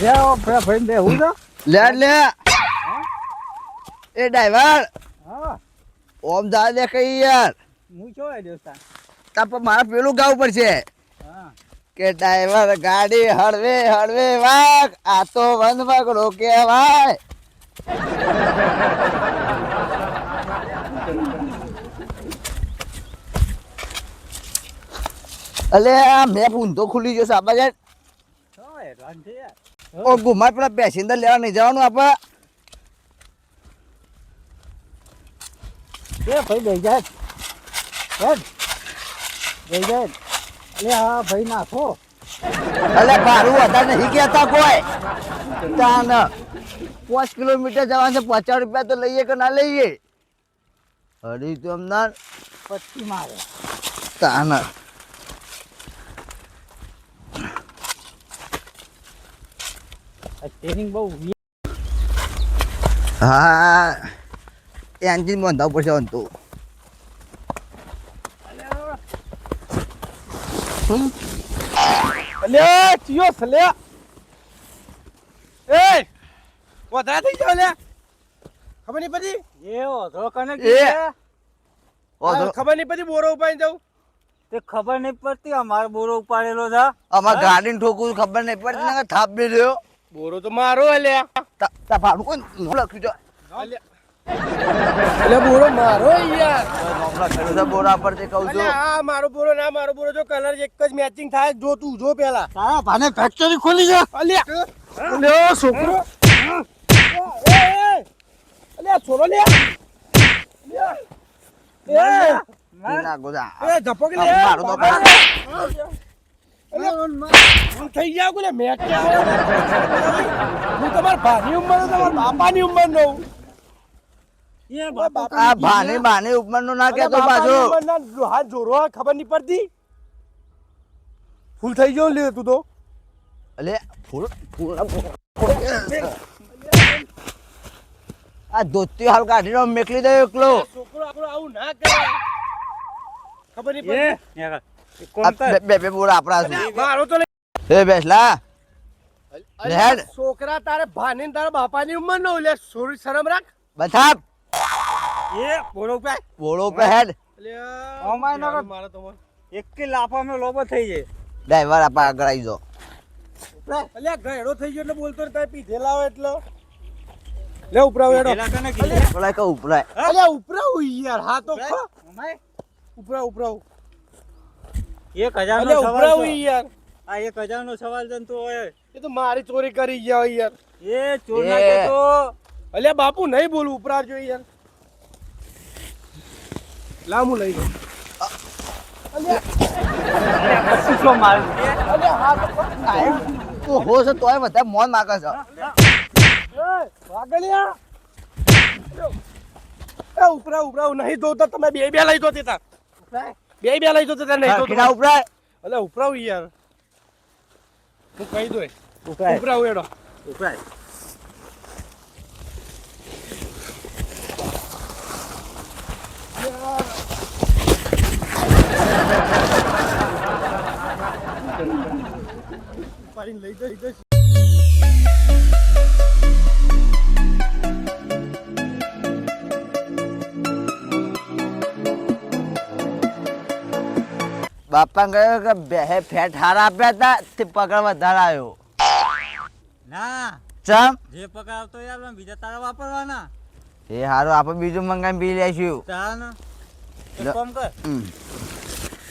લે ભાઈ બેહું છો લે એ ડ્રાઈવર હા ઓમ જા દે કઈ યાર હું છો એ દોસ્તા તાપ મારે પેલું ગાવું પડશે હા કે ડ્રાઈવર ગાડી હળવે હળવે વાગ આ તો વન વગડો કહેવાય. અલે આ મેપ ઊંધો ખુલી ગયો સાબા યાર. છો એ રાન છે યાર ઓ ગુમાર પેલા પેસેન્જર લેવા નહીં જવાનું આપણે. એ ભાઈ બેહી જાય હેડ બેહી જાય અલે હા ભાઈ નાખો અલે ભાડું વધારે નહીં કહેતા કોઈ તાન 5 કિલોમીટર જવાનું છે 50 રૂપિયા તો લઈએ કે ના લઈએ હરી તો અમદાર પચ્ચી મારે તાન સ્ટેરિંગ બહુ હા એન્જિન બંધાવવું પડશે અંતું. અલે ચિયો સલે એ વધારે થઈ ગયો લે ખબર નહીં પડી એ ઓધો કને એ. કે ખબર નહીં પડી બોરો ઉપાડી જાઉં તે ખબર નહીં પડતી અમારો બોરો ઉપાડેલો છે અમારે ગાડીને ઠોકું ખબર નહીં પડતી ને થાપ દે રહ્યો બોરો તો મારો અલે તા ભાડું કોઈ લખ્યું છે અલે બોરો મારો યાર નામ લખેલું છે બોરા પર તે કહું અલે છું. આ મારો બોરો ના મારો બોરો જો કલર એક જ મેચિંગ થાય જો તું જો પેલા તારા ભાને ફેક્ટરી ખોલી છે અલે અલે છોકરો અલે છોરો લે ના ગોદા એ ધપક લે મારું તો હું થઈ ગયા કોલે મેચ કે આવે હું તમાર ભાની ઉંમર તમાર બાપાની ઉંમર નો એ આ ભાને બાને ઉપરનું ના કહેતો પાછો હાથ જોરો ખબર નહીં પડતી ફૂલ થઈ ગયો લે તું તો અલે ફૂલ ફૂલ આ ધોતી હાલ કાઢીને મેકલી દે એકલો છોકરો આપણો આવું ના કરે ખબર નહીં પડતી એ આ બે બે બોરા આપણા છે મારો તો એ બેસલા લેડ છોકરા તારે ભાને ને તારા બાપાની ઉંમર નો લે સોરી શરમ રાખ બથાપ એ બોરો ઉપાય બોળો પે હેડ અમાય ના કર. મારો તો એક કે લાફામાં લોબો થઈ જાય ડ્રાઈવર આપા આગળ આવી જાઓ અલ્યા ગયડો થઈ ગયો એટલે બોલતો ને તારે પીધેલા હોય એટલે લે ઉપરાવ એડો પેલા કને કીધું બોલાય કે ઉપરાય અલ્યા ઉપરાવ યાર હા તો ખો અમાય ઉપરાવ ઉપરાવ 1000 નો અલ્યા સવાલ ઉપરાવ છે. યાર આ 1000 નો સવાલ છે ને તું ઓય એ તો મારી ચોરી કરી ગયા હોય યાર એ ચોર ના કેતો અલ્યા બાપુ નહીં બોલું ઉપરાવ જો યાર લામુ લઈ ગયો પૂછો માર અલ્યા હા તો ખો. તું હોશ તોય બધા મોન માગે છે વાગલિયા એ ઉપરાવ ઉપરાવ નહીં દો તો તમે બે બે લઈ દો તેતા બે બે લઈ દો તેતા નહીં દો ખીડા ઉપરાય અલ્યા ઉપરાવ યાર હું કહી દો ઉપાય ઉપરાવ એડો ઉપાય પાડીને લઈ જઈ જઈ બાપા કહ્યું કે બે ફેટ હારા આપ્યા હતા તે પકડ વધારે આવ્યો ના ચમ જે પકડાવતો યાર પણ બીજા તારા વાપરવાના એ હારું આપણે બીજું મંગાઈને પી લઈશું તાન એક લ- કામ કર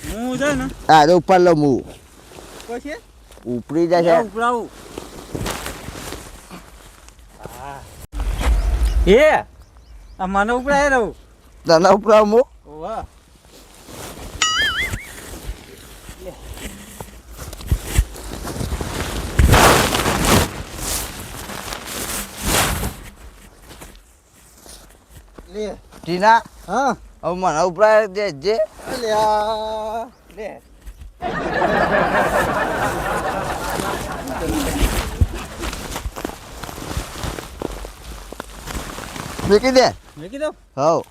હું છે ને હા તો ઉપર લો હું પછી ઉપરી જશે ઉપરાવું એ આ મને ઉપરાય રહું તને ઉપરાવ હું વાહ લે ટીના હા હવે મને ઉપરાય જે જે અલ્યા લે મૂકી દે મૂકી દો હવ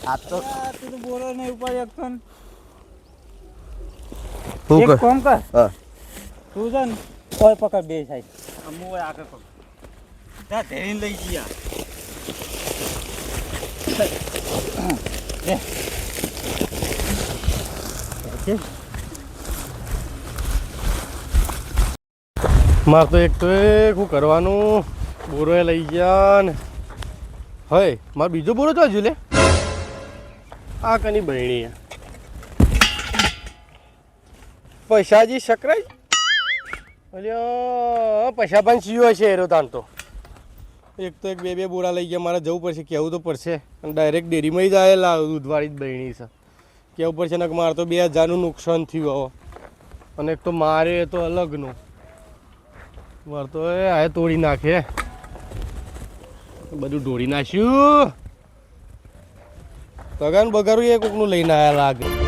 આ તો તું તો બોલો નહીં ઉપાડી શકતો ને શું એક કર કામ કર હા તું છે ને કોઈ પકડ બે સાઈડ અમુ આગળ પકડ જા ધેરીને લઈ ગયા મારે તો એક તો શું કરવાનું બોરો લઈ ગયા ને હવે મારે બીજો બોરો તો હજુ લે આ કની બહેણી પૈસાજી સકરાઈ અલ્યા પૈસા પણ સીયો છે એરો તાન તો એક બે બોરા લઈ ગયા મારે જવું પડશે કહેવું તો પડશે અને ડાયરેક્ટ ડેરીમાં જ આવેલા દૂધવાળી જ બહેણી છે કહેવું પડશે ને કે મારે તો 2000નું નુકસાન થયું હવે અને એક તો મારે તો અલગનું મારે તો એ આ તોડી નાખે બધું ઢોળી નાખ્યું તગાન બગારું એ કોકનું લઈને આવ્યા લાગે